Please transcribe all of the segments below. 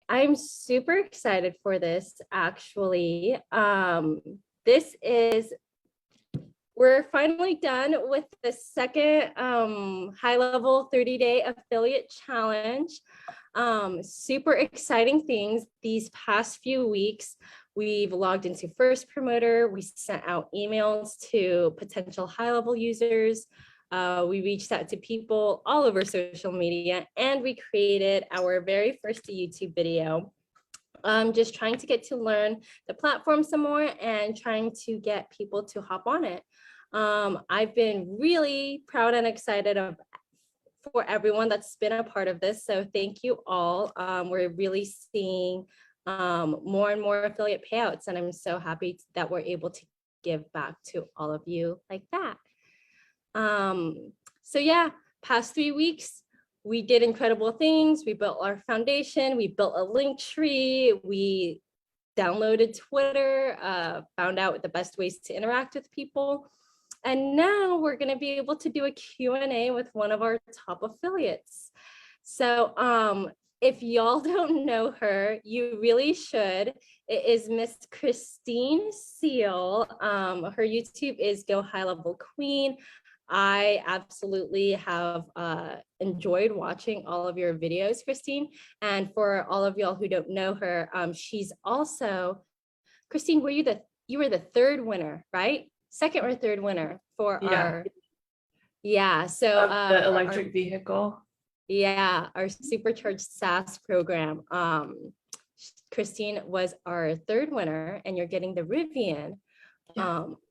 I'm super excited for this actually. We're finally done with the second high-level 30-day affiliate challenge. Super exciting things these past few weeks. We've logged into First Promoter. We sent out emails to potential high-level users. We reached out to people all over social media, and we created our very first YouTube video. Just trying to get to learn the platform some more and trying to get people to hop on it. I've been really proud and excited for everyone that's been a part of this. So thank you all. We're really seeing more and more affiliate payouts, and I'm so happy that we're able to give back to all of you like that. So yeah, past 3 weeks, we did incredible things. We built our foundation. We built a link tree. We downloaded Twitter, found out the best ways to interact with people. And now we're going to be able to do a Q&A with one of our top affiliates. So if y'all don't know her, you really should. It is Miss Christine Seale. Her YouTube is Go High Level Queen. I absolutely have enjoyed watching all of your videos, Christine. And for all of y'all who don't know her, she's also, Christine, you were the third winner, right? Second or third winner for our the electric vehicle. Yeah, our supercharged SaaS program. Christine was our third winner, and you're getting the Rivian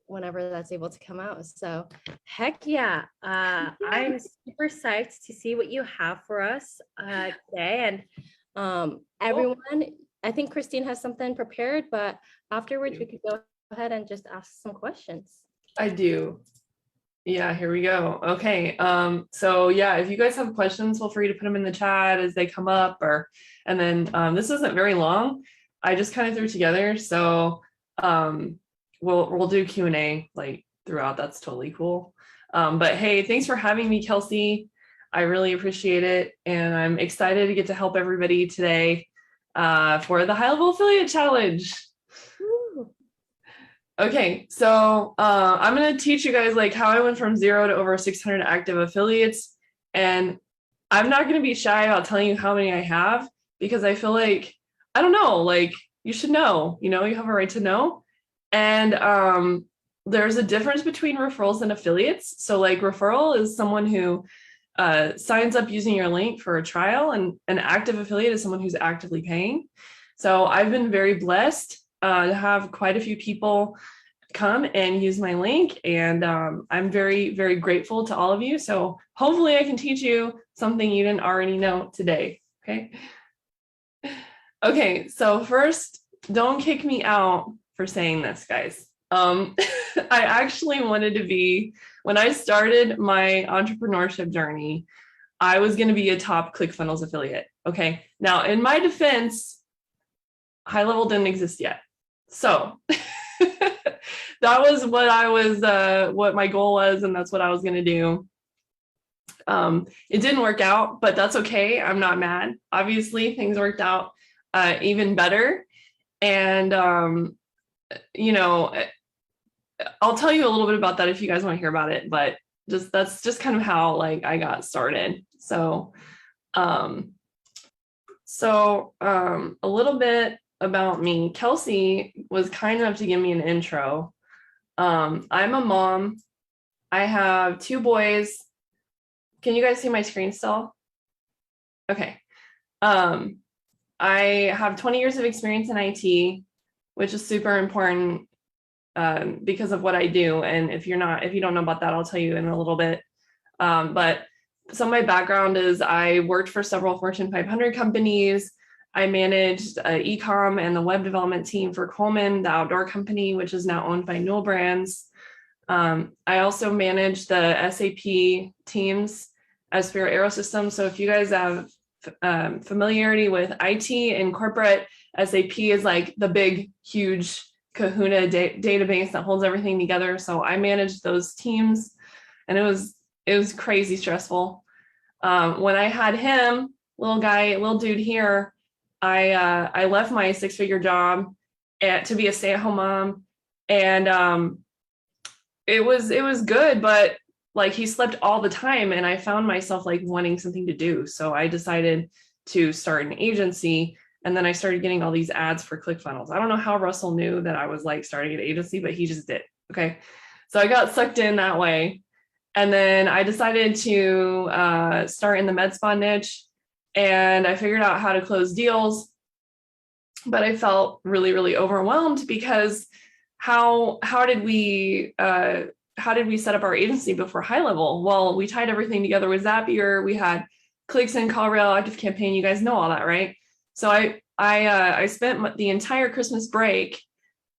whenever that's able to come out. So heck yeah. I'm super psyched to see what you have for us today. And everyone, I think Christine has something prepared, but afterwards we could go ahead and just ask some questions. I do. Yeah, here we go. Okay. So yeah, if you guys have questions, feel free to put them in the chat as they come up, and then this isn't very long. I just kind of threw it together. So we'll do Q&A like throughout. That's totally cool. But hey, thanks for having me, Kelsey. I really appreciate it. And I'm excited to get to help everybody today for the High Level Affiliate Challenge. Okay, so I'm going to teach you guys like how I went from 0 to over 600 active affiliates. And I'm not going to be shy about telling you how many I have, because I feel like, I don't know, like you should know, you have a right to know. And there's a difference between referrals and affiliates. So like referral is someone who signs up using your link for a trial, and an active affiliate is someone who's actively paying. So I've been very blessed to have quite a few people come and use my link, and I'm very, very grateful to all of you. So hopefully I can teach you something you didn't already know today. Okay, so first, don't kick me out for saying this, guys. I actually wanted to be, when I started my entrepreneurship journey, I was going to be a top ClickFunnels affiliate. Okay, now in my defense, High Level didn't exist yet. So that was what my goal was, and that's what I was going to do. It didn't work out, but that's okay. I'm not mad. Obviously, things worked out even better. And, I'll tell you a little bit about that if you guys want to hear about it, but that's just kind of how like I got started. So a little bit about me. Kelsey was kind enough to give me an intro. I'm a mom. I have 2 boys. Can you guys see my screen still? Okay. I have 20 years of experience in IT, which is super important because of what I do. And if you don't know about that, I'll tell you in a little bit. But some of my background is I worked for several Fortune 500 companies. I managed e-com and the web development team for Coleman, the outdoor company, which is now owned by Newell Brands. I also managed the SAP teams as Spirit Aerosystems. So if you guys have familiarity with IT and corporate, SAP is like the big, huge kahuna database that holds everything together. So I managed those teams, and it was crazy stressful. When I had him, little dude here, I left my 6-figure job to be a stay-at-home mom, and it was good, but like he slept all the time, and I found myself like wanting something to do. So I decided to start an agency, and then I started getting all these ads for ClickFunnels. I don't know how Russell knew that I was like starting an agency, but he just did. Okay, so I got sucked in that way, and then I decided to start in the med spa niche, and I figured out how to close deals, but I felt really, really overwhelmed because how did we set up our agency before High Level? Well, we tied everything together with Zapier. We had Clicks and CallRail, ActiveCampaign. You guys know all that, right? So I spent the entire Christmas break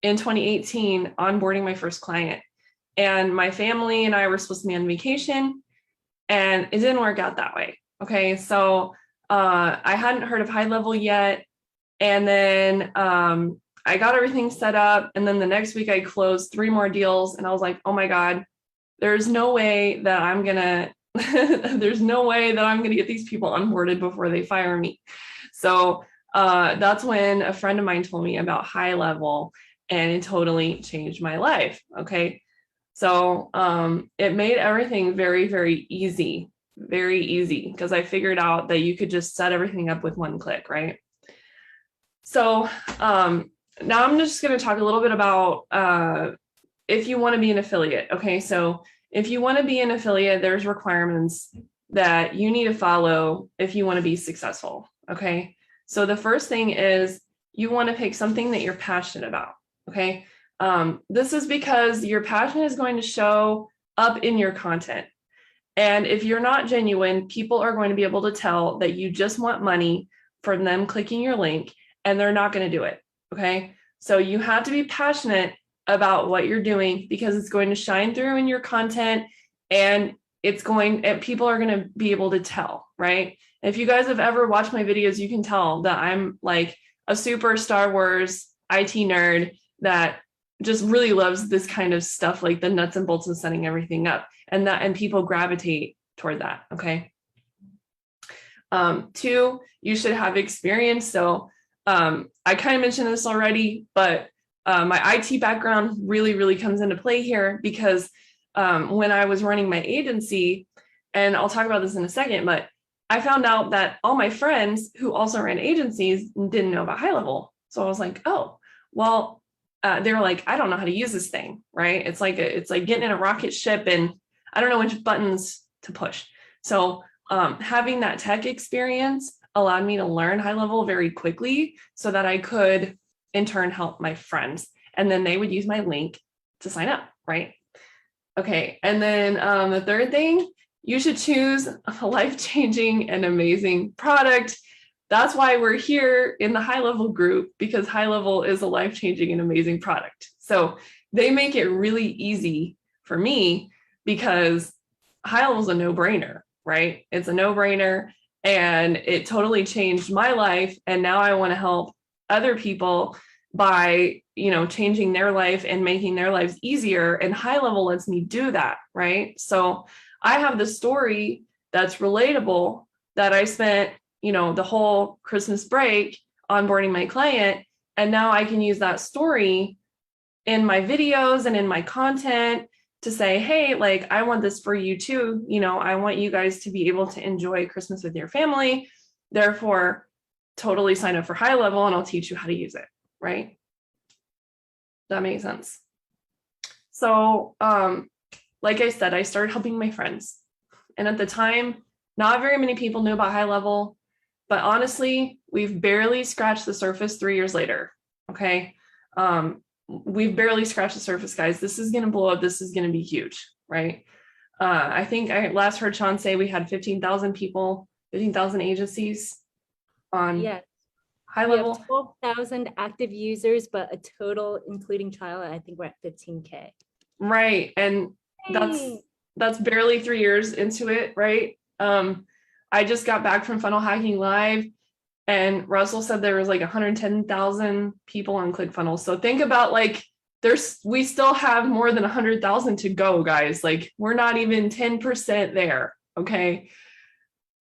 in 2018 onboarding my first client, and my family and I were supposed to be on vacation, and it didn't work out that way. Okay, so I hadn't heard of High Level yet, and then I got everything set up, and then the next week I closed 3 more deals, and I was like, oh my God, there's no way that I'm gonna get these people onboarded before they fire me. So that's when a friend of mine told me about High Level, and it totally changed my life. Okay, so it made everything very, very easy, because I figured out that you could just set everything up with one click, right? So now I'm just going to talk a little bit about if you want to be an affiliate. Okay, so if you want to be an affiliate, there's requirements that you need to follow if you want to be successful. Okay, so the first thing is you want to pick something that you're passionate about. Okay, this is because your passion is going to show up in your content. And if you're not genuine, people are going to be able to tell that you just want money from them clicking your link, and they're not going to do it. Okay, so you have to be passionate about what you're doing, because it's going to shine through in your content, and people are going to be able to tell, right? If you guys have ever watched my videos, you can tell that I'm like a super Star Wars IT nerd that just really loves this kind of stuff, like the nuts and bolts of setting everything up, and people gravitate toward that. Okay. 2, you should have experience. So I kind of mentioned this already, but my IT background really, really comes into play here, because when I was running my agency, and I'll talk about this in a second, but I found out that all my friends who also ran agencies didn't know about High Level. So I was like, oh, well, they were like, I don't know how to use this thing, right? It's like getting in a rocket ship, and I don't know which buttons to push. So having that tech experience allowed me to learn High Level very quickly, so that I could in turn help my friends, and then they would use my link to sign up, right? Okay, and then the third thing, you should choose a life-changing and amazing product. That's why we're here in the High Level group, because High Level is a life-changing and amazing product. So they make it really easy for me, because High Level is a no-brainer, right? It's a no-brainer, and it totally changed my life. And now I want to help other people by, changing their life and making their lives easier. And High Level lets me do that, right? So I have the story that's relatable, that I spent, the whole Christmas break onboarding my client. And now I can use that story in my videos and in my content to say, hey, like, I want this for you too. I want you guys to be able to enjoy Christmas with your family. Therefore, totally sign up for High Level, and I'll teach you how to use it, right? That makes sense. So, like I said, I started helping my friends. And at the time, not very many people knew about High Level, but honestly, we've barely scratched the surface 3 years later, okay? We've barely scratched the surface, guys. This is gonna blow up. This is gonna be huge, right? I think I last heard Sean say we had 15,000 people, 15,000 agencies on High Level. We have 12,000 active users, but a total, including trial, I think we're at 15K. Right, and that's barely 3 years into it, right? I just got back from Funnel Hacking Live, and Russell said there was like 110,000 people on ClickFunnels. So think about, like, we still have more than 100,000 to go, guys. Like, we're not even 10% there, okay?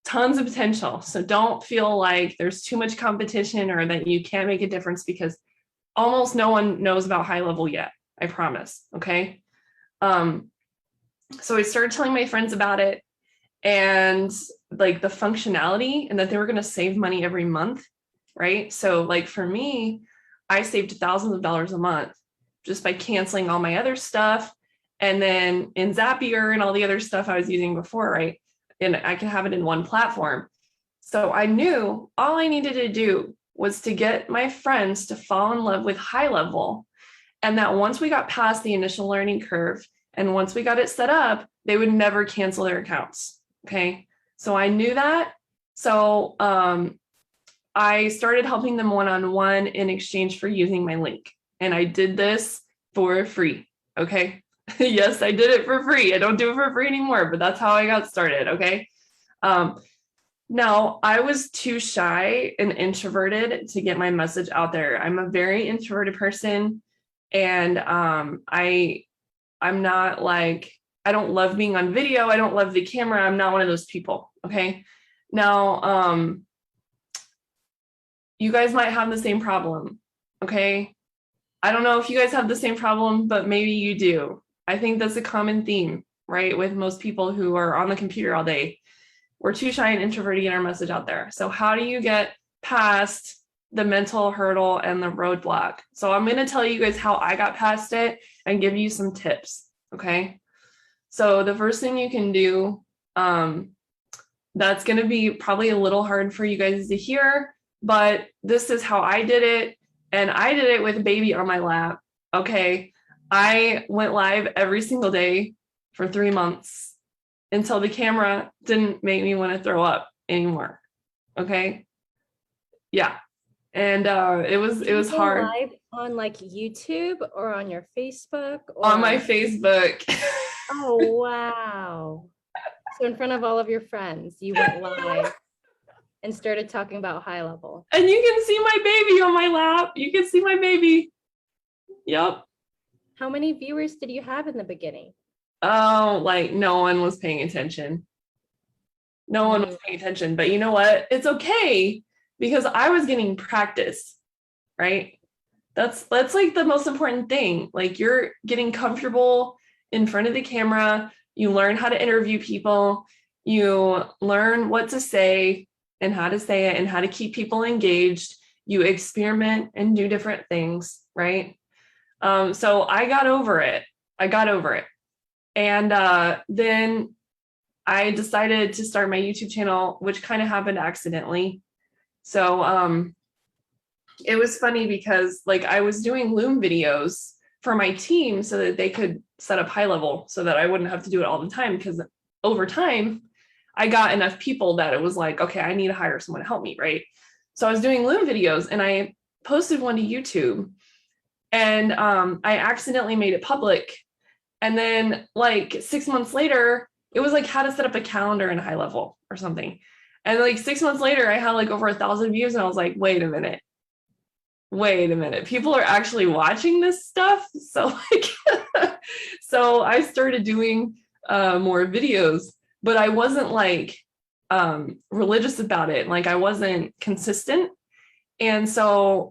tons of potential. So don't feel like there's too much competition or that you can't make a difference, because almost no one knows about high level yet. I promise. Okay. So I started telling my friends about it, and like the functionality, and that they were going to save money every month. Right. So like for me, I saved thousands of dollars a month just by canceling all my other stuff. And then in Zapier and all the other stuff I was using before, right? And I can have it in one platform. So I knew all I needed to do was to get my friends to fall in love with high level. And that once we got past the initial learning curve and once we got it set up, they would never cancel their accounts. Okay. So I knew that. So I started helping them one-on-one in exchange for using my link. And I did this for free. Okay. Yes, I did it for free. I don't do it for free anymore, but that's how I got started. Okay. Now, I was too shy and introverted to get my message out there. I'm a very introverted person, and I'm not like, I don't love being on video. I don't love the camera. I'm not one of those people. Okay. Now, you guys might have the same problem. Okay. I don't know if you guys have the same problem, but maybe you do. I think that's a common theme, right? With most people who are on the computer all day. We're too shy and introverted to get our message out there. So how do you get past the mental hurdle and the roadblock? So I'm going to tell you guys how I got past it and give you some tips. Okay. So the first thing you can do, that's going to be probably a little hard for you guys to hear, but this is how I did it. And I did it with a baby on my lap. Okay. I went live every single day for 3 months until the camera didn't make me want to throw up anymore. Okay. Yeah. And it was hard. Live on like YouTube or on your Facebook? Or on my Facebook. Oh, wow. So in front of all of your friends, you went live and started talking about high level. And you can see my baby on my lap. You can see my baby. Yep. How many viewers did you have in the beginning? Oh, like no one was paying attention. No one was paying attention. But you know what? It's okay, because I was getting practice, right? That's like the most important thing. Like, you're getting comfortable in front of the camera. You learn how to interview people. You learn what to say and how to say it and how to keep people engaged. You experiment and do different things, right? So I got over it. And then I decided to start my YouTube channel, which kind of happened accidentally. So it was funny because like I was doing Loom videos for my team so that they could set up high level so that I wouldn't have to do it all the time, because over time I got enough people that it was like, okay, I need to hire someone to help me, right? So I was doing Loom videos and I posted one to YouTube, and I accidentally made it public. And then like 6 months later, it was like how to set up a calendar in high level or something. And like 6 months later, I had like over 1,000 views, and I was like, wait a minute. People are actually watching this stuff. So like, so I started doing more videos, but I wasn't like religious about it. Like I wasn't consistent. And so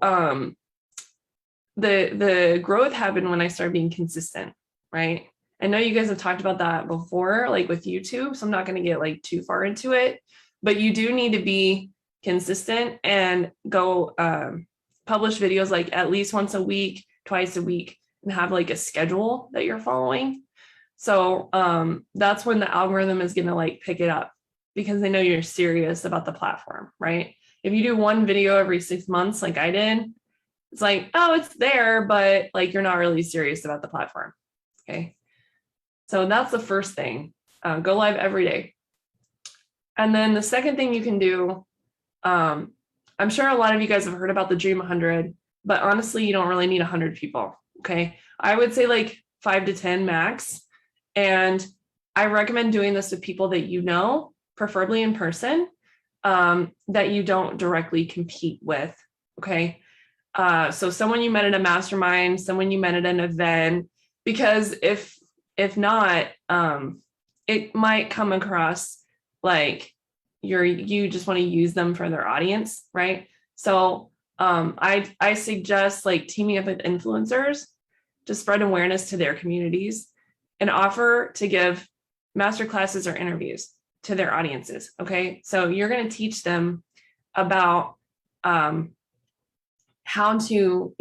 the growth happened when I started being consistent, right? I know you guys have talked about that before, like with YouTube, so I'm not going to get like too far into it, but you do need to be consistent and go publish videos like at least once a week, twice a week, and have like a schedule that you're following. So that's when the algorithm is going to like pick it up, because they know you're serious about the platform, right? If you do one video every 6 months, like I did, it's like, oh, it's there, but like you're not really serious about the platform. Okay. So that's the first thing. Go live every day. And then the second thing you can do, I'm sure a lot of you guys have heard about the Dream 100, but honestly, you don't really need 100 people. Okay. I would say like 5 to 10 max. And I recommend doing this with people that you know, preferably in person, that you don't directly compete with. Okay. So someone you met at a mastermind, someone you met at an event, because if not, it might come across like you just want to use them for their audience, right? So I suggest like teaming up with influencers to spread awareness to their communities and offer to give master classes or interviews to their audiences. Okay, so you're going to teach them about how to,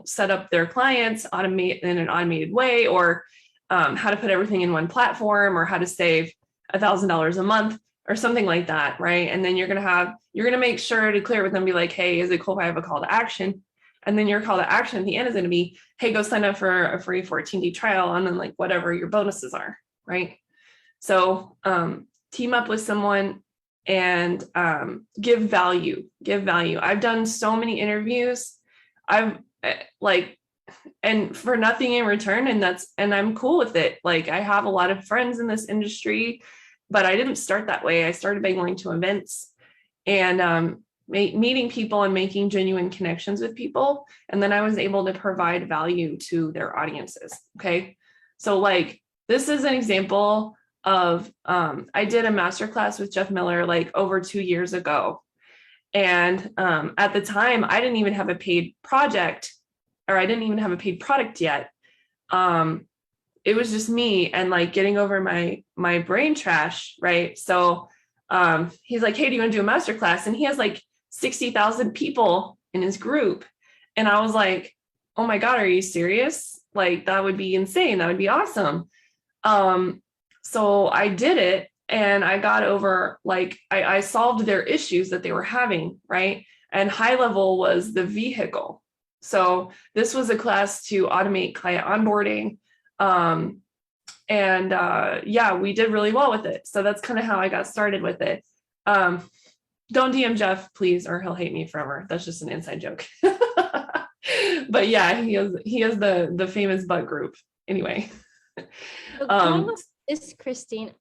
set up their clients automate in an automated way, or how to put everything in one platform, or how to save $1,000 a month or something like that, right? And then you're going to make sure to clear with them, be like, hey, is it cool if I have a call to action? And then your call to action at the end is going to be, hey, go sign up for a free 14-day trial, and then like whatever your bonuses are, right? So team up with someone and give value. I've done so many interviews. I've and for nothing in return. And I'm cool with it. Like, I have a lot of friends in this industry, but I didn't start that way. I started by going to events and meeting people and making genuine connections with people. And then I was able to provide value to their audiences. Okay. So like, this is an example of, I did a masterclass with Jeff Miller, like over 2 years ago. And at the time, I didn't even have a paid project, or I didn't even have a paid product yet. It was just me and like getting over my brain trash, right? So he's like, hey, do you want to do a masterclass? And he has like 60,000 people in his group. And I was like, oh my God, are you serious? Like, that would be insane. That would be awesome. So I did it, and I got over, like, I solved their issues that they were having, right? And high level was the vehicle. So this was a class to automate client onboarding. Yeah, we did really well with it. So that's kind of how I got started with it. Don't DM Jeff, please, or he'll hate me forever. That's just an inside joke. But yeah, he has the famous butt group. Anyway. Is Christine,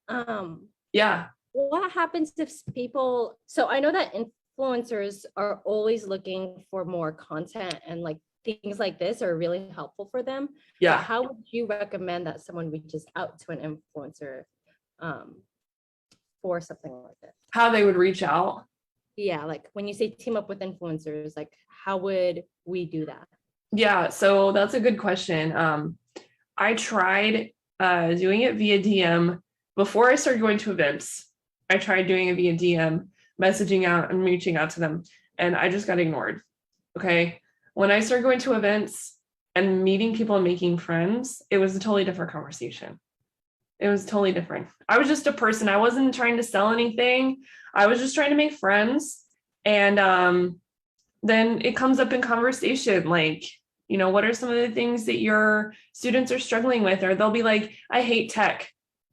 yeah. what happens if people, so I know that influencers are always looking for more content, and like things like this are really helpful for them. Yeah. But how would you recommend that someone reaches out to an influencer for something like this? How they would reach out? Yeah, like when you say team up with influencers, like how would we do that? Yeah, so that's a good question. I tried doing it via DM before I started going to events. I tried doing it via DM, messaging out and reaching out to them, and I just got ignored. Okay. When I started going to events and meeting people and making friends, it was a totally different conversation. It was totally different. I was just a person. I wasn't trying to sell anything. I was just trying to make friends. And then it comes up in conversation, like, what are some of the things that your students are struggling with? Or they'll be like, I hate tech.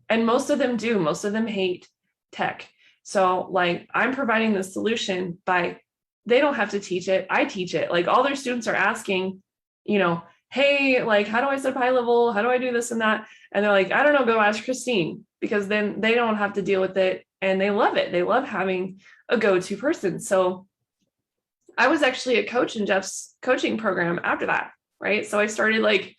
And most of them do. Most of them hate tech. So like, I'm providing the solution by, they don't have to teach it. I teach it. Like, all their students are asking, hey, like, how do I set up high level? How do I do this and that? And they're like, I don't know, go ask Christine, because then they don't have to deal with it. And they love it. They love having a go-to person. So I was actually a coach in Jeff's coaching program after that, right? So I started like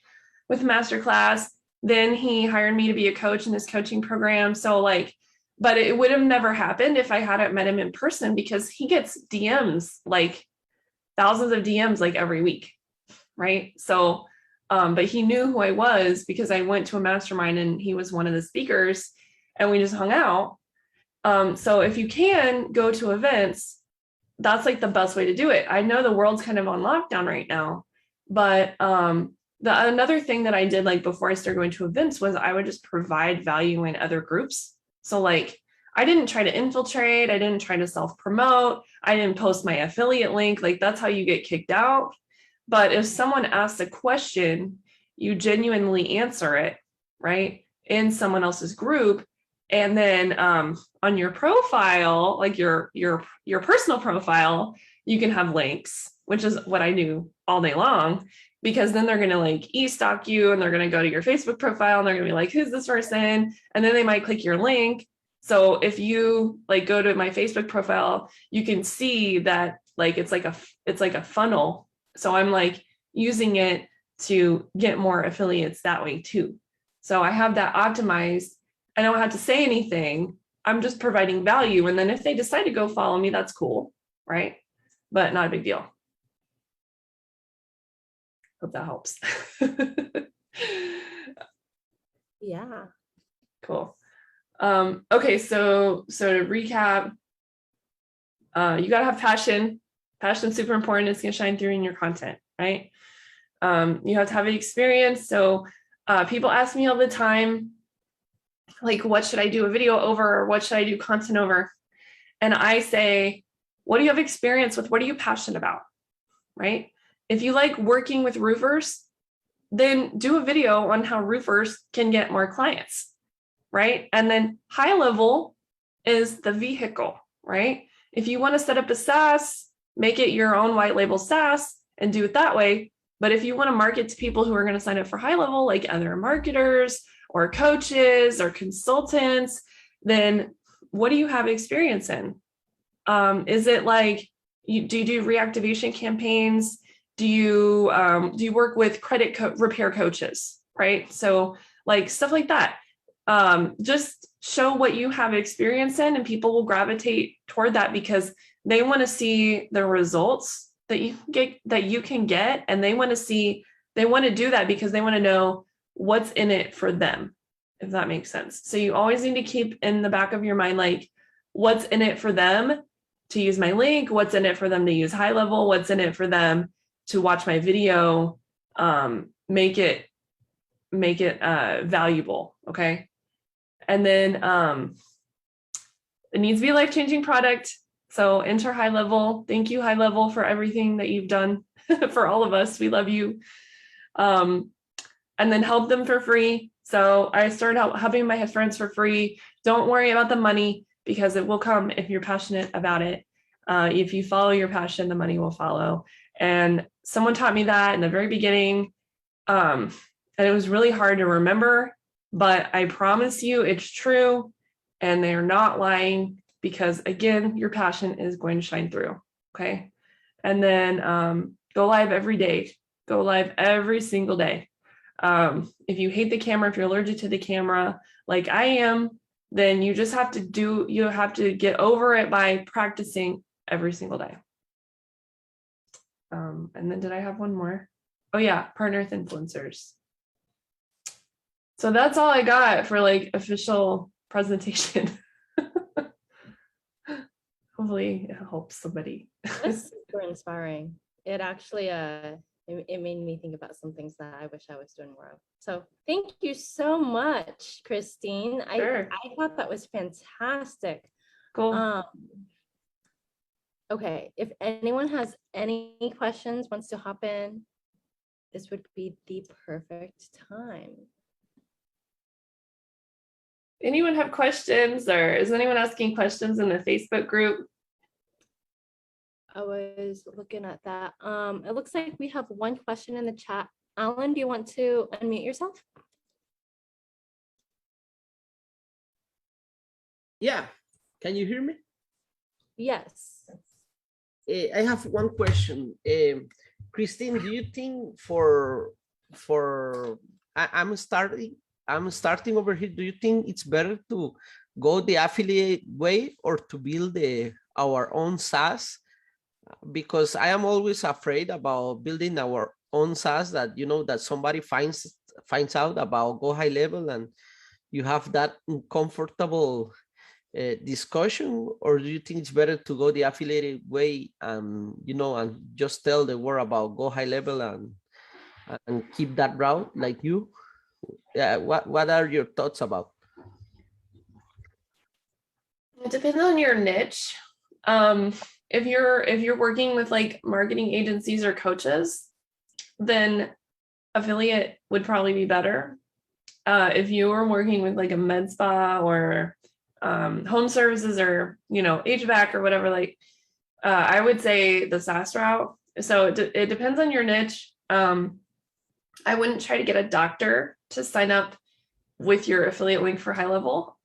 with masterclass, then he hired me to be a coach in his coaching program. So like, but it would have never happened if I hadn't met him in person, because he gets DMs, like thousands of DMs like every week, right? So, but he knew who I was because I went to a mastermind and he was one of the speakers and we just hung out. So if you can go to events, that's like the best way to do it. I know the world's kind of on lockdown right now, but another thing that I did like before I started going to events was I would just provide value in other groups. So like, I didn't try to infiltrate. I didn't try to self-promote. I didn't post my affiliate link. Like, that's how you get kicked out. But if someone asks a question, you genuinely answer it, right, in someone else's group. And then on your profile, like your personal profile, you can have links, which is what I do all day long, because then they're going to like e-stalk you and they're going to go to your Facebook profile and they're going to be like, who's this person? And then they might click your link. So if you like go to my Facebook profile, you can see that like it's like a funnel. So I'm like using it to get more affiliates that way too. So I have that optimized. I don't have to say anything. I'm just providing value. And then if they decide to go follow me, that's cool, right? But not a big deal. Hope that helps. Yeah. Cool. Okay, so to recap, you gotta have passion. Passion's super important. It's gonna shine through in your content, right? You have to have experience. So people ask me all the time, like, what should I do a video over, or what should I do content over? And I say, what do you have experience with? What are you passionate about, right? If you like working with roofers, then do a video on how roofers can get more clients, right? And then high level is the vehicle, right? If you want to set up a SaaS, make it your own white label SaaS and do it that way. But if you want to market to people who are going to sign up for high level, like other marketers or coaches or consultants, then what do you have experience in? Is it like, do you do reactivation campaigns? Do you work with credit repair coaches, right? So like stuff like that. Just show what you have experience in, and people will gravitate toward that because they want to see the results that you can get, and they want to do that because they want to know what's in it for them, if that makes sense. So you always need to keep in the back of your mind, like, what's in it for them to use my link, what's in it for them to use high level, what's in it for them to watch my video, make it valuable. Okay. And then it needs to be a life-changing product. So enter high level. Thank you, high level, for everything that you've done for all of us. We love you. And then help them for free. So I started out helping my friends for free. Don't worry about the money because it will come if you're passionate about it. If you follow your passion, the money will follow. And someone taught me that in the very beginning. And it was really hard to remember, but I promise you it's true. And they're not lying because, again, your passion is going to shine through. Okay. And then go live every day. Go live every single day. If you hate the camera, if you're allergic to the camera, like I am, then you just have to get over it by practicing every single day. And then did I have one more? Oh yeah, partner with influencers. So that's all I got for like official presentation. Hopefully it helps somebody. That's super inspiring. It actually it made me think about some things that I wish I was doing more of. So thank you so much, Christine. Sure. I thought that was fantastic. Cool. Okay, if anyone has any questions, wants to hop in, this would be the perfect time. Anyone have questions, or is anyone asking questions in the Facebook group? I was looking at that. It looks like we have one question in the chat. Alan, do you want to unmute yourself? Yeah, can you hear me? Yes. I have one question. Christine, do you think I'm starting over here. Do you think it's better to go the affiliate way or to build our own SaaS? Because I am always afraid about building our own SaaS that, that somebody finds out about Go High Level and you have that uncomfortable discussion, or do you think it's better to go the affiliated way and just tell the world about Go High Level and keep that route like you? What are your thoughts about? It depends on your niche. If you're working with like marketing agencies or coaches, then affiliate would probably be better. If you were working with like a med spa or home services or HVAC or whatever, like I would say the SaaS route. So it depends on your niche. I wouldn't try to get a doctor to sign up with your affiliate link for high level,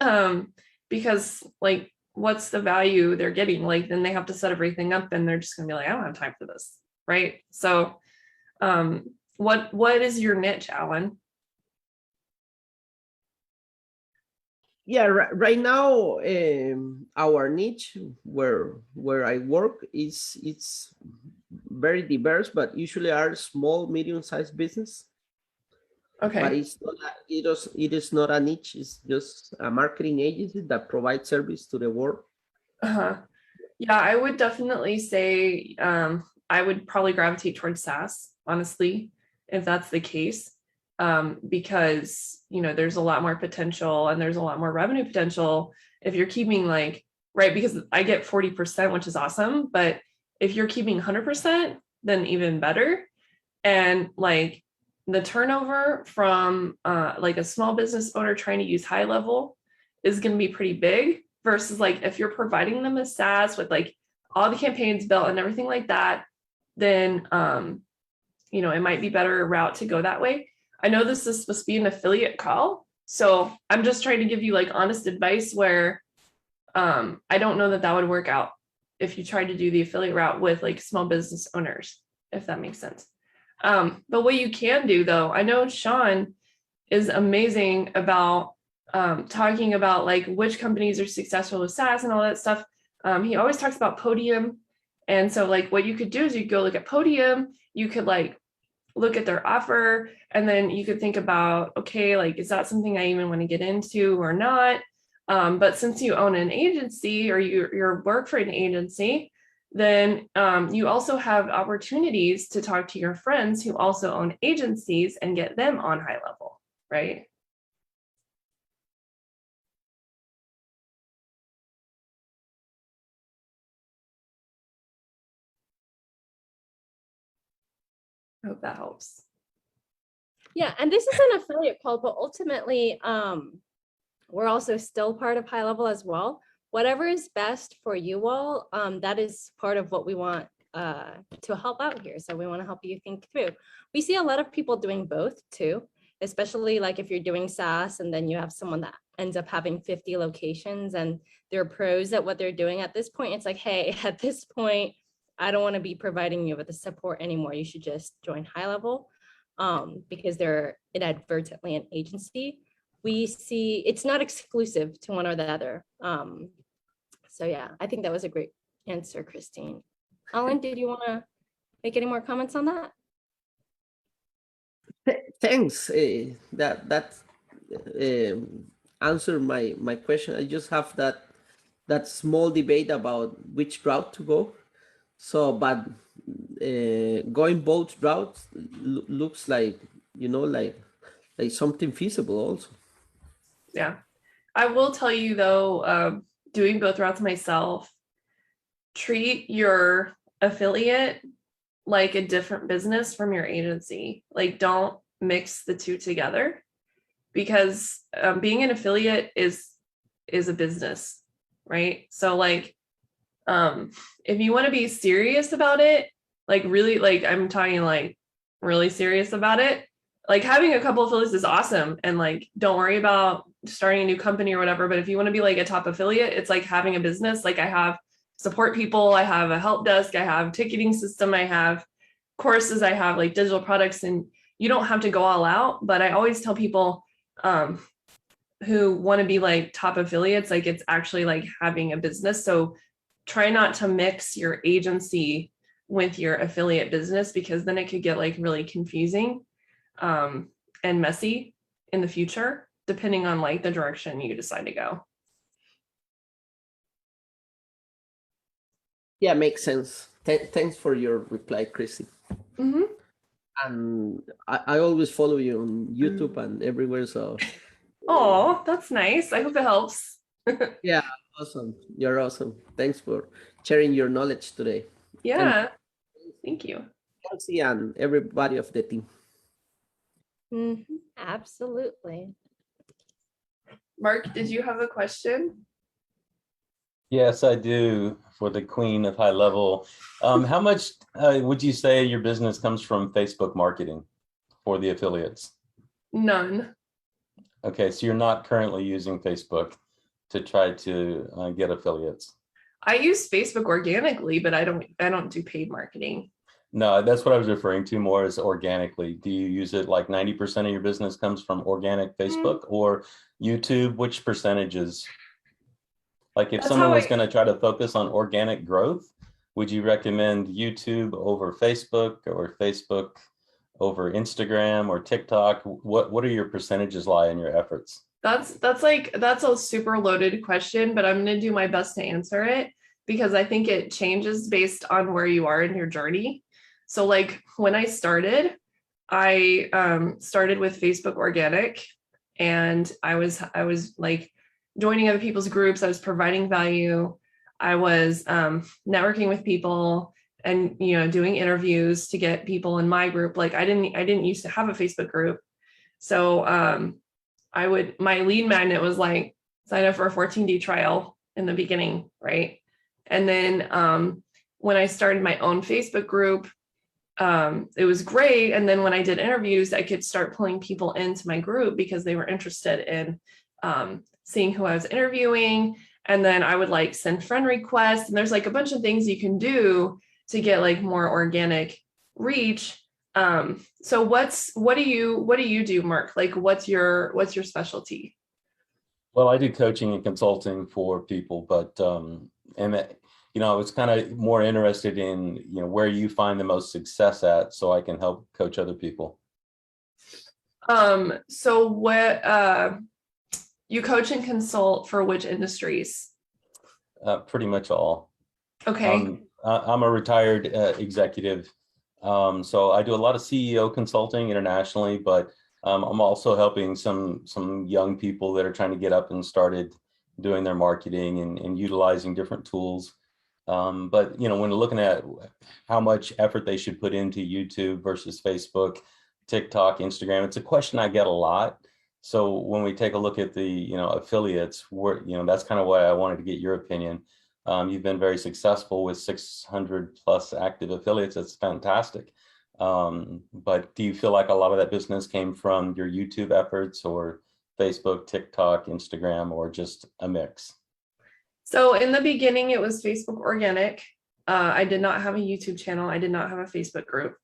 because like, what's the value they're getting? Like, then they have to set everything up and they're just gonna be like, I don't have time for this, right? So what is your niche, Alan? Yeah, right now, our niche where I work is it's very diverse, but usually are small, medium-sized business. But Okay. it's not it is not a niche. It's just a marketing agency that provides service to the world. Uh-huh. Yeah, I would definitely say I would probably gravitate towards SaaS, honestly, if that's the case. Because there's a lot more potential and there's a lot more revenue potential if you're keeping right, because I get 40%, which is awesome, but if you're keeping 100%, then even better. And the turnover from a small business owner trying to use high level is going to be pretty big versus if you're providing them a SaaS with all the campaigns built and everything like that, then it might be better route to go that way. I know this is supposed to be an affiliate call, so I'm just trying to give you honest advice where I don't know that would work out if you tried to do the affiliate route with small business owners, if that makes sense. But what you can do though, I know Sean is amazing about talking about which companies are successful with SaaS and all that stuff. He always talks about Podium. And so what you could do is you could go look at Podium, you could look at their offer, and then you could think about, okay, is that something I even want to get into or not? But since you own an agency or you work for an agency, then you also have opportunities to talk to your friends who also own agencies and get them on high level, right? I hope that helps. Yeah, and this is an affiliate call, but ultimately, we're also still part of high level as well. Whatever is best for you all, that is part of what we want to help out here. So we want to help you think through. We see a lot of people doing both too, especially if you're doing SaaS and then you have someone that ends up having 50 locations and they're pros at what they're doing. At this point, it's hey, at this point, I don't want to be providing you with the support anymore. You should just join high level because they're inadvertently an agency. We see it's not exclusive to one or the other. So yeah, I think that was a great answer, Christine. Alan, did you want to make any more comments on that? Thanks. That answered my question. I just have that small debate about which route to go. So, but going both routes looks like something feasible also. Yeah, I will tell you though, doing both routes myself, treat your affiliate like a different business from your agency. Don't mix the two together, because being an affiliate is a business, right? So if you want to be serious about it, really, I'm talking really serious about it, having a couple affiliates is awesome, and don't worry about starting a new company or whatever. But if you want to be a top affiliate, it's having a business. I have support people, I have a help desk, I have ticketing system, I have courses, I have digital products, and you don't have to go all out. But I always tell people who want to be top affiliates, it's actually having a business. So try not to mix your agency with your affiliate business, because then it could get really confusing and messy in the future, depending on the direction you decide to go. Yeah, makes sense. Thanks for your reply, Chrissy. Mm-hmm. And I always follow you on YouTube and everywhere. So. Oh, that's nice. I hope it helps. Yeah, awesome. You're awesome. Thanks for sharing your knowledge today. Yeah, thank you. Kelsey and everybody of the team. Mm-hmm. Absolutely. Mark, did you have a question? Yes, I do, for the queen of high level. How much would you say your business comes from Facebook marketing for the affiliates? None. Okay, so you're not currently using Facebook to try to get affiliates. I use Facebook organically, but I don't do paid marketing. No, that's what I was referring to more as organically. Do you use it like 90% of your business comes from organic Facebook or YouTube? Which percentages? Like if That's someone how was I going to try to focus on organic growth, would you recommend YouTube over Facebook or Facebook over Instagram or TikTok? What are your percentages lie in your efforts? that's a super loaded question, but I'm going to do my best to answer it because I think it changes based on where you are in your journey. So like when I started with Facebook organic, and I was like joining other people's groups. I was providing value. I was networking with people and doing interviews to get people in my group. Like I didn't used to have a Facebook group, so my lead magnet was like sign up for a 14-day trial in the beginning, right? And then when I started my own Facebook group, it was great. And then when I did interviews, I could start pulling people into my group because they were interested in seeing who I was interviewing. And then I would like send friend requests, and there's like a bunch of things you can do to get like more organic reach. So what do you do, Mark? Like what's your specialty? Well, I do coaching and consulting for people, but I was kind of more interested in where you find the most success at, so I can help coach other people. So what you coach and consult for which industries? Pretty much all. Okay. I'm a retired executive, so I do a lot of CEO consulting internationally, but I'm also helping some young people that are trying to get up and started doing their marketing and utilizing different tools. But when looking at how much effort they should put into YouTube versus Facebook, TikTok, Instagram, it's a question I get a lot. So when we take a look at the affiliates, that's kind of why I wanted to get your opinion. You've been very successful with 600 plus active affiliates. That's fantastic. But do you feel like a lot of that business came from your YouTube efforts or Facebook, TikTok, Instagram, or just a mix? So in the beginning, it was Facebook organic. I did not have a YouTube channel. I did not have a Facebook group.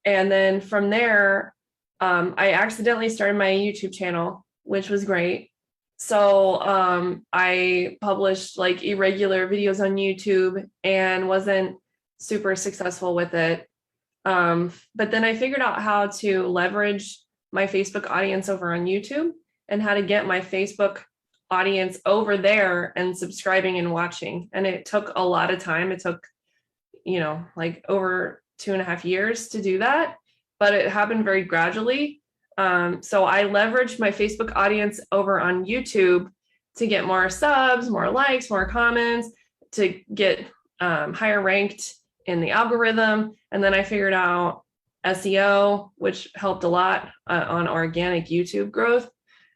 And then from there, I accidentally started my YouTube channel, which was great. So I published like irregular videos on YouTube and wasn't super successful with it. But then I figured out how to leverage my Facebook audience over on YouTube and how to get my Facebook audience over there and subscribing and watching. And it took a lot of time. It took, like over 2.5 years to do that, but it happened very gradually. So I leveraged my Facebook audience over on YouTube to get more subs, more likes, more comments, to get higher ranked in the algorithm. And then I figured out SEO, which helped a lot on organic YouTube growth.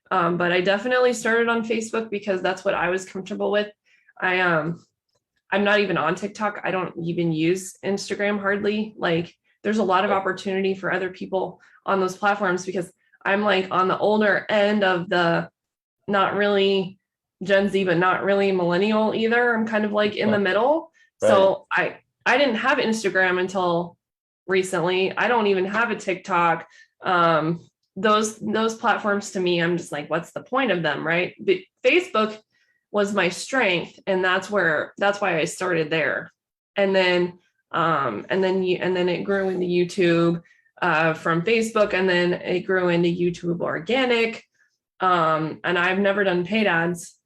But I definitely started on Facebook because that's what I was comfortable with. I'm not even on TikTok. I don't even use Instagram hardly. Like there's a lot of opportunity for other people on those platforms because I'm like on the older end of the not really Gen Z, but not really millennial either. I'm kind of like in the middle. Right. So I didn't have Instagram until recently. I don't even have a TikTok. Those platforms to me, I'm just like, what's the point of them, right? But Facebook was my strength, and that's why I started there. And then it grew into YouTube from Facebook, and then it grew into YouTube organic. And I've never done paid ads,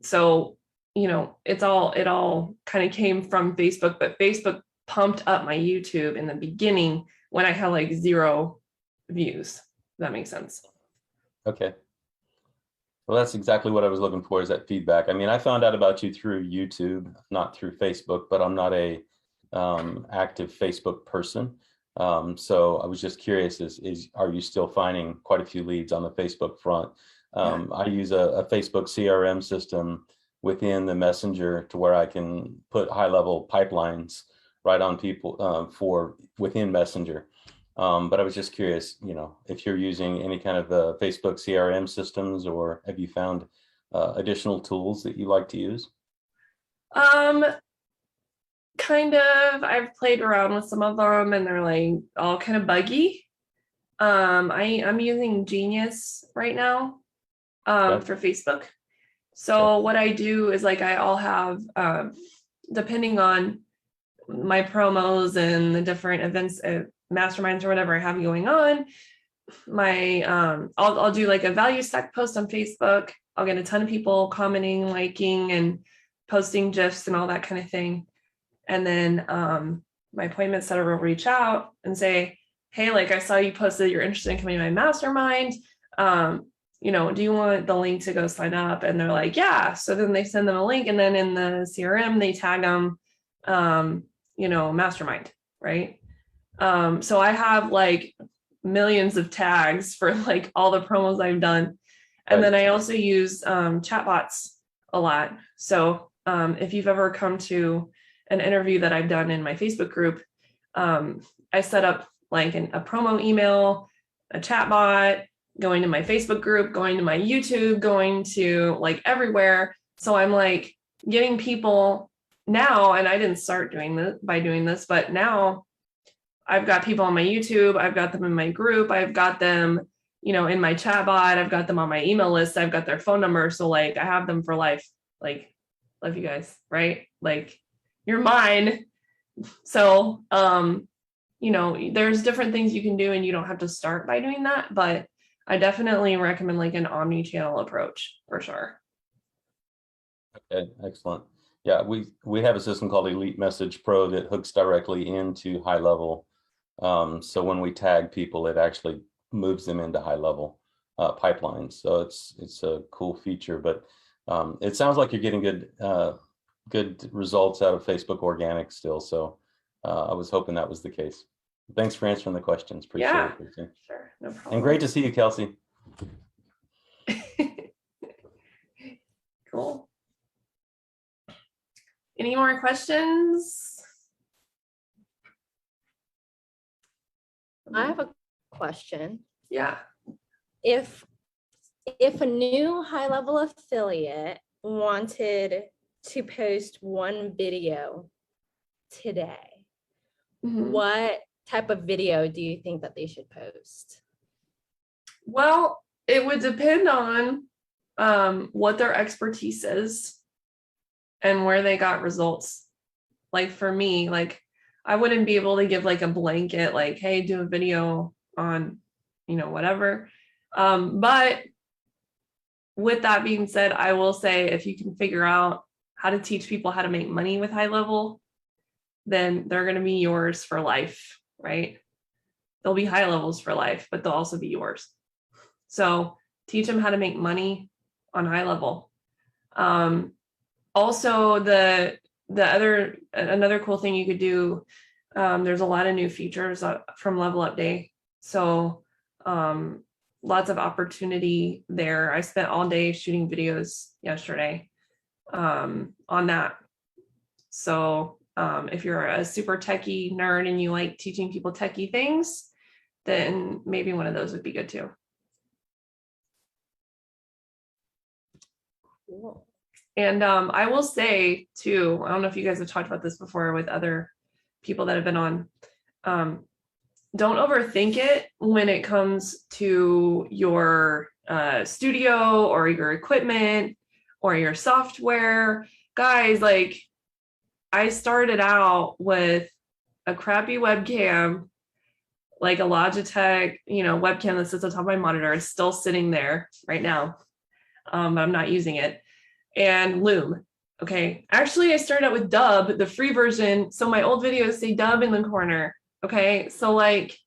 so it all kind of came from Facebook. But Facebook pumped up my YouTube in the beginning when I had like 0 views. If that makes sense. Okay. Well, that's exactly what I was looking for, is that feedback. I mean, I found out about you through YouTube, not through Facebook, but I'm not a active Facebook person. So I was just curious, are you still finding quite a few leads on the Facebook front? I use a Facebook CRM system within the Messenger to where I can put high-level pipelines right on people for within Messenger. But I was just curious, if you're using any kind of Facebook CRM systems, or have you found additional tools that you like to use? Kind of. I've played around with some of them and they're like all kind of buggy. I'm using Genius right now Okay. for Facebook. So what I do is like I'll have depending on my promos and the different events, masterminds or whatever I have going on, my I'll do like a value stack post on Facebook. I'll get a ton of people commenting, liking, and posting GIFs and all that kind of thing. And then my appointment setter will reach out and say, hey, like I saw you posted you're interested in coming to my mastermind. You know, do you want the link to go sign up? And they're like, yeah. So then they send them a link, and then in the CRM they tag them, you know, mastermind, right? So I have like millions of tags for like all the promos I've done. And then I also use chatbots a lot. So if you've ever come to an interview that I've done in my Facebook group, I set up like a promo email, a chatbot, going to my Facebook group, going to my YouTube, going to like everywhere. So I'm like getting people now, and I didn't start doing this by doing this, but now I've got people on my YouTube, I've got them in my group, I've got them, you know, in my chatbot, I've got them on my email list, I've got their phone number. So like I have them for life. Like, love you guys, right? Like you're mine. So you know, there's different things you can do and you don't have to start by doing that, but I definitely recommend like an omni-channel approach for sure. Okay, excellent. Yeah, we have a system called Elite Message Pro that hooks directly into high level. So when we tag people, it actually moves them into high level pipelines. So it's a cool feature, but it sounds like you're getting good results out of Facebook organic still. So I was hoping that was the case. Thanks for answering the questions. Appreciate it, Christine. Sure, no problem. And great to see you, Kelsey. Cool. Any more questions? I have a question. Yeah. If a new high-level affiliate wanted to post one video today, what type of video do you think that they should post? Well, it would depend on what their expertise is and where they got results. Like for me, like I wouldn't be able to give like a blanket, like, hey, do a video on, you know, whatever. But with that being said, I will say if you can figure out how to teach people how to make money with high level, then they're going to be yours for life, right? They'll be high levels for life, but they'll also be yours. So teach them how to make money on high level. Also, another cool thing you could do, there's a lot of new features from Level Up Day. So lots of opportunity there. I spent all day shooting videos yesterday on that. So if you're a super techie nerd and you like teaching people techie things, then maybe one of those would be good too. Cool. And I will say too, I don't know if you guys have talked about this before with other people that have been on. Don't overthink it when it comes to your studio or your equipment or your software. Guys, like I started out with a crappy webcam, like a Logitech, webcam that sits on top of my monitor. It's still sitting there right now, but I'm not using it. And Loom. Okay. Actually, I started out with Dub, the free version. So my old videos say Dub in the corner. Okay. So like,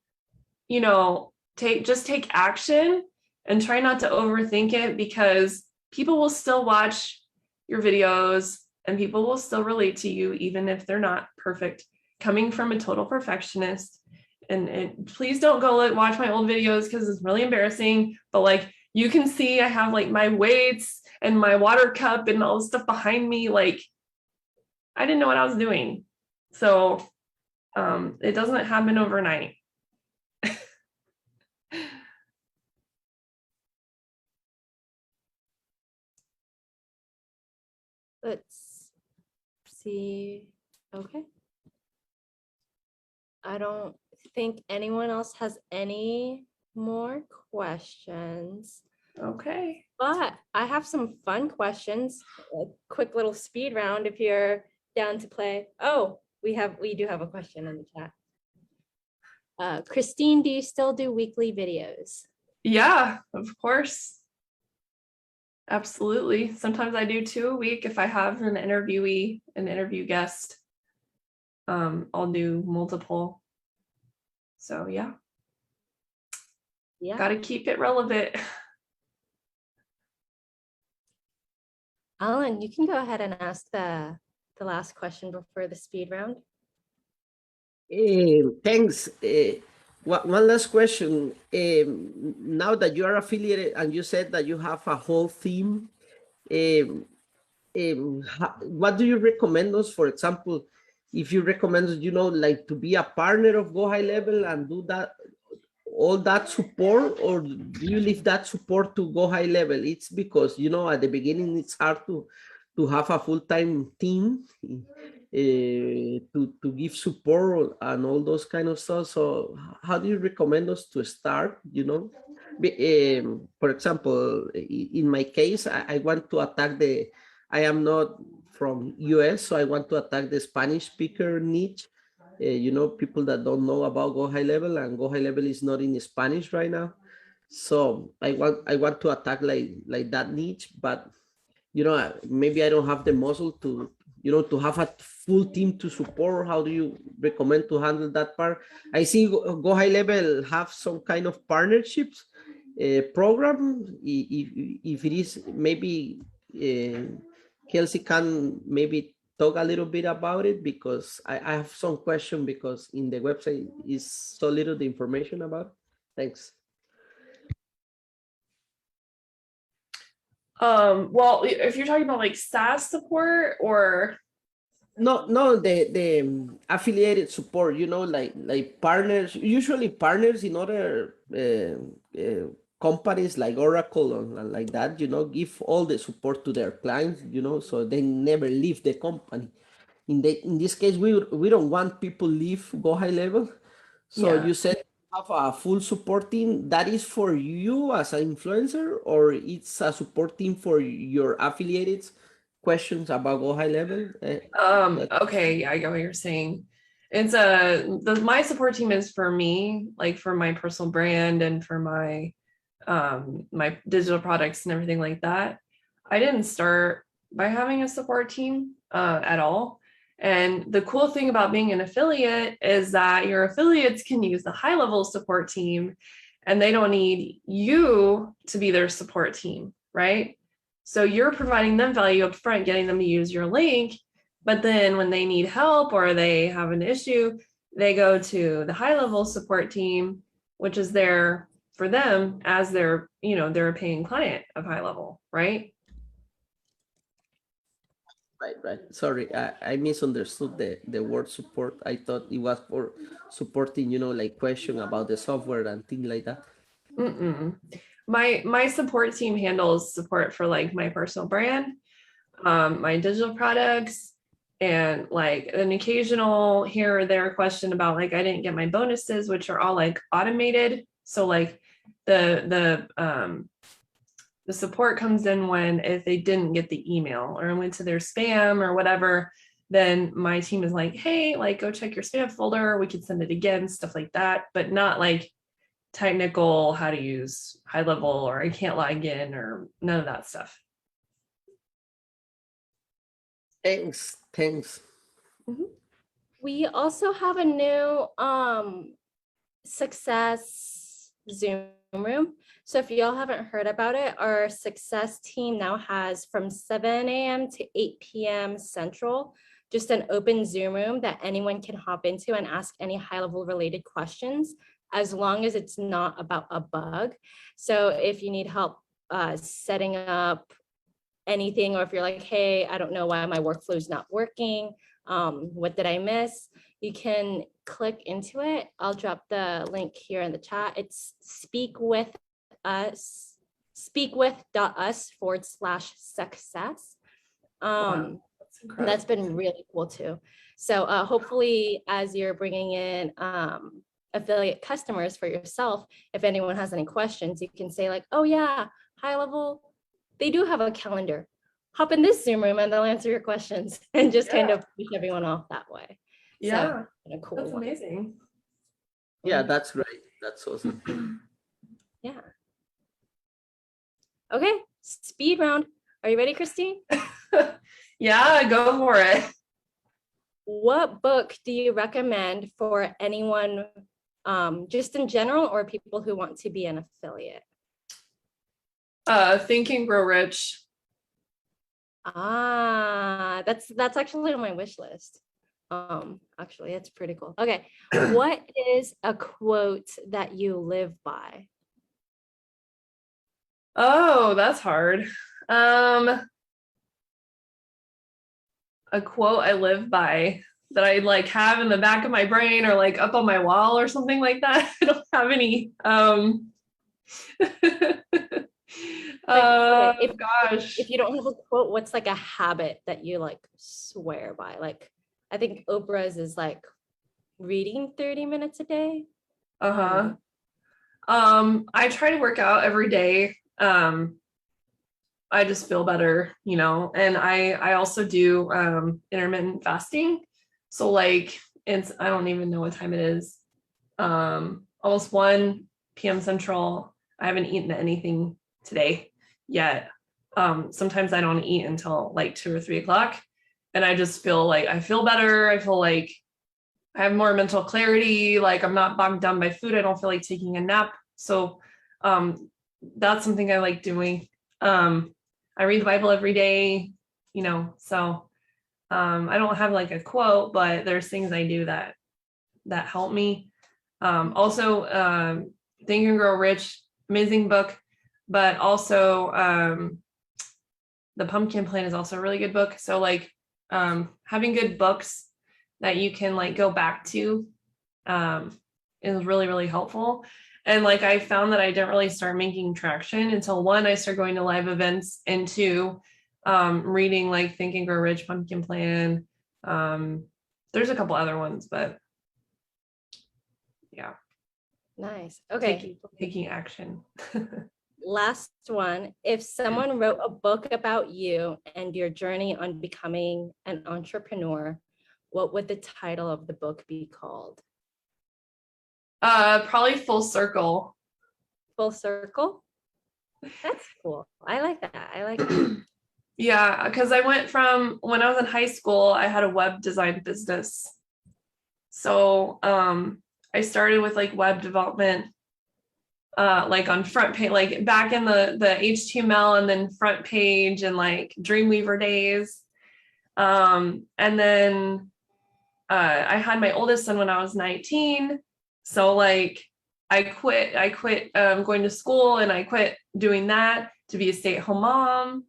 just take action and try not to overthink it, because people will still watch your videos and people will still relate to you, even if they're not perfect. Coming from a total perfectionist, and please don't go watch my old videos because it's really embarrassing, but like you can see I have like my weights and my water cup and all the stuff behind me. Like I didn't know what I was doing. So it doesn't happen overnight. Let's see. Okay. I don't think anyone else has any more questions. Okay. But I have some fun questions. A quick little speed round if you're down to play. Oh, we do have a question in the chat. Christine, do you still do weekly videos? Yeah, of course. Absolutely. Sometimes I do 2 a week if I have an interview guest. I'll do multiple. So yeah, Yeah. got to keep it relevant. Alan, you can go ahead and ask the last question before the speed round. Thanks. One last question. Now that you are affiliated and you said that you have a whole team, what do you recommend us? For example, if you recommend us, like to be a partner of Go High Level and do that, all that support, or do you leave that support to Go High Level? It's because, at the beginning, it's hard to have a full-time team to give support and all those kind of stuff. So how do you recommend us to start, for example, in my case, I want to attack I am not from US, so I want to attack the Spanish speaker niche. People that don't know about Go High Level, and Go High Level is not in Spanish right now. So I want to attack like that niche, but maybe I don't have the muscle to to have a full team to support. How do you recommend to handle that part? I see Go High Level have some kind of partnerships program. If it is, maybe Kelsey can maybe talk a little bit about it, because I have some question, because in the website is so little the information about it. Thanks. Well, if you're talking about like SaaS support or No, the affiliated support, like partners, usually partners in other companies like Oracle and like that, give all the support to their clients, so they never leave the company. In this case, we don't want people leave Go High Level. So Yeah. you said you have a full support team that is for you as an influencer, or it's a support team for your affiliates? Questions about Go High Level? Okay, yeah, I get what you're saying. It's my support team is for me, like for my personal brand and for my my digital products and everything like that. I didn't start by having a support team at all. And the cool thing about being an affiliate is that your affiliates can use the high level support team and they don't need you to be their support team, right? So you're providing them value up front, getting them to use your link. But then when they need help or they have an issue, they go to the high level support team, which is there for them as they're a paying client of high level, right? Right. Sorry, I misunderstood the word support. I thought it was for supporting, like question about the software and things like that. Mm-mm. My support team handles support for like my personal brand, my digital products, and like an occasional here or there question about like I didn't get my bonuses, which are all like automated. So like the support comes in when if they didn't get the email or it went to their spam or whatever, then my team is like, hey, like go check your spam folder. We can send it again, stuff like that, but not like technical how to use high level or I can't log in or none of that stuff. Thanks. We also have a new success Zoom room. So if y'all haven't heard about it, our success team now has from 7 a.m. to 8 p.m. Central, just an open Zoom room that anyone can hop into and ask any high level related questions, as long as it's not about a bug. So if you need help setting up anything, or if you're like, hey, I don't know why my workflow is not working, what did I miss? You can click into it. I'll drop the link here in the chat. It's speakwith.us/success. Wow, That's been really cool too. So hopefully as you're bringing in affiliate customers for yourself, if anyone has any questions, you can say like, oh yeah, high level, they do have a calendar. Hop in this Zoom room and they'll answer your questions and just kind of push everyone off that way. Yeah, so, a cool that's one. amazing. Yeah, that's great. That's awesome. Yeah. Okay, speed round. Are you ready, Christine? Yeah, go for it. What book do you recommend for anyone, just in general, or people who want to be an affiliate? Think and Grow Rich. Ah, that's actually on my wish list. Actually, it's pretty cool. Okay, what is a quote that you live by? Oh, that's hard. A quote I live by that I like have in the back of my brain or like up on my wall or something like that. I don't have any. Gosh. If you don't have a quote, what's like a habit that you like swear by? Like, I think Oprah's is like reading 30 minutes a day. I try to work out every day. I just feel better, you know, and I also do intermittent fasting. So like I don't even know what time it is. Almost 1 p.m. Central. I haven't eaten anything today yet. Sometimes I don't eat until like 2 or 3 o'clock. And I just feel like I feel better. I feel like I have more mental clarity. Like I'm not bogged down by food. I don't feel like taking a nap. So that's something I like doing. I read the Bible every day, you know, so I don't have like a quote, but there's things I do that help me. Also, Think and Grow Rich, amazing book, but also The Pumpkin Plan is also a really good book. So like having good books that you can like go back to is really, really helpful. And like I found that I didn't really start making traction until 1, I started going to live events, and 2, reading like Think and Grow Rich, Pumpkin Plan. There's a couple other ones, but yeah. Nice. Okay. Taking action. Last one. If someone wrote a book about you and your journey on becoming an entrepreneur, what would the title of the book be called? Probably Full Circle. Full Circle? That's cool. I like that. I like that. Yeah, because I went from when I was in high school, I had a web design business. So I started with like web development, like on front page, like back in the HTML and then front page and like Dreamweaver days. And then I had my oldest son when I was 19. So like I quit going to school, and I quit doing that to be a stay-at-home mom.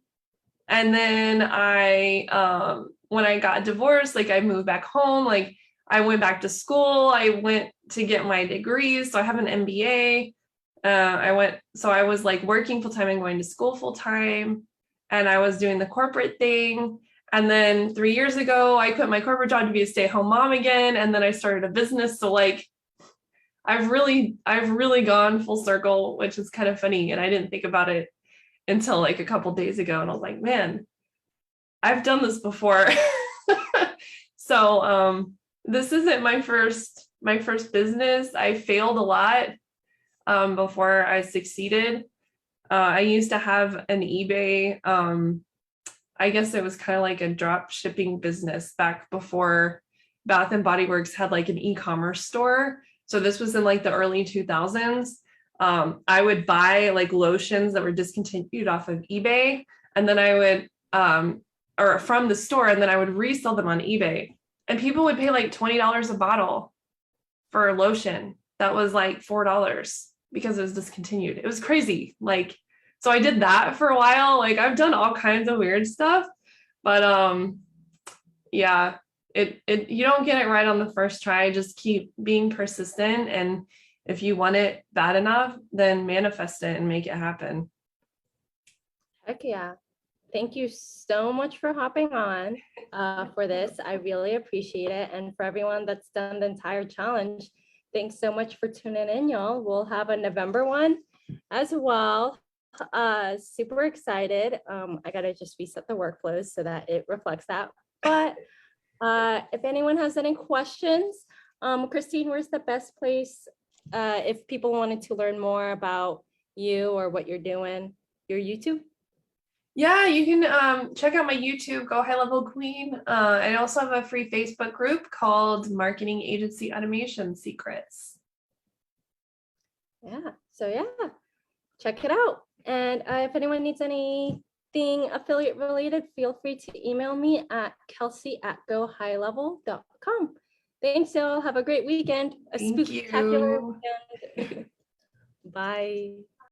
And then when I got divorced, like I moved back home, like I went back to school. I went to get my degrees. So I have an MBA. So I was like working full-time and going to school full-time, and I was doing the corporate thing. And then 3 years ago, I quit my corporate job to be a stay-at-home mom again. And then I started a business. So like, I've really gone full circle, which is kind of funny. And I didn't think about it until like a couple days ago. And I was like, man, I've done this before. So this isn't my first business. I failed a lot before I succeeded. I used to have an eBay. I guess it was kind of like a drop shipping business back before Bath and Body Works had like an e-commerce store. So this was in like the early 2000s. I would buy like lotions that were discontinued off of eBay, and then I would, or from the store, and then I would resell them on eBay. And people would pay like $20 a bottle for a lotion that was like $4 because it was discontinued. It was crazy. Like, so I did that for a while. Like I've done all kinds of weird stuff, but yeah. You don't get it right on the first try. Just keep being persistent, and if you want it bad enough, then manifest it and make it happen. Heck yeah. thank you so much for hopping on for this. I really appreciate it. And for everyone that's done the entire challenge, thanks so much for tuning in, y'all. We'll have a November one as well. Super excited. I gotta just reset the workflows so that it reflects that. But if anyone has any questions, Christine, where's the best place if people wanted to learn more about you or what you're doing? Your YouTube? Yeah, you can check out my YouTube, Go High Level Queen. I also have a free Facebook group called Marketing Agency Automation Secrets. Yeah, so yeah, check it out. And if anyone needs anything affiliate related, feel free to email me at kelsey@gohighlevel.com. Thanks, y'all. Have a great weekend. A Thank spectacular you. weekend. Bye.